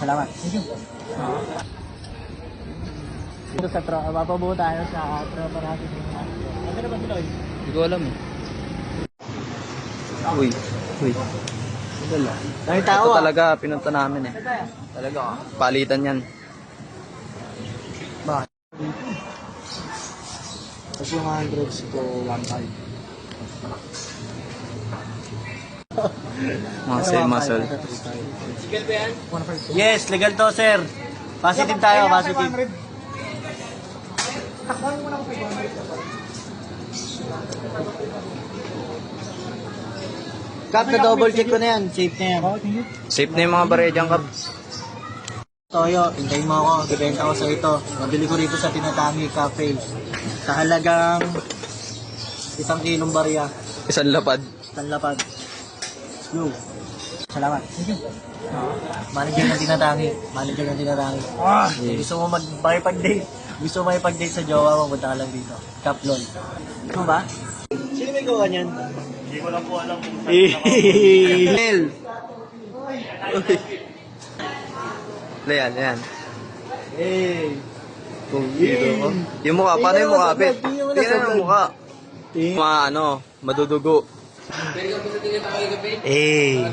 Salamat. Thank you. Dito sa mapabuo tayo sa tropa natin. Ano na ba sila? Hindi ko alam eh. Uy. Wala. Dahil tao Ito talaga, pinunta namin eh. Talaga, palitan yan. Bakit? Tapos yung 100 to 1.5. Muscle. Yes, legal to, sir. Positive tayo, positive. Kap, na-double check ko na yan. Safe na yan. Safe na yung mga barya dyan, Kap. Toyo, hintayin mo ako. Bibenta ko sa ito. Mabili ko rito sa Tinatami Cafe. Sa halagang 1 kilong barya. Isang lapad. Tanlapad. Yo. Salamat. Thank you. Manager ng Tinatami. Manager ng Tinatami. Gusto mo mag-date? Gusto mo makipag-date sa jowa mo, punta ka lang dito. Kaplon. Ano ba? Sino may gawa niyan? Hindi ko lang po alam kung saan. Mel! Ayan. Hey! Yung mukha, paano yung mukha, Bet? Tingnan mo yung mukha. Madudugo. Hey!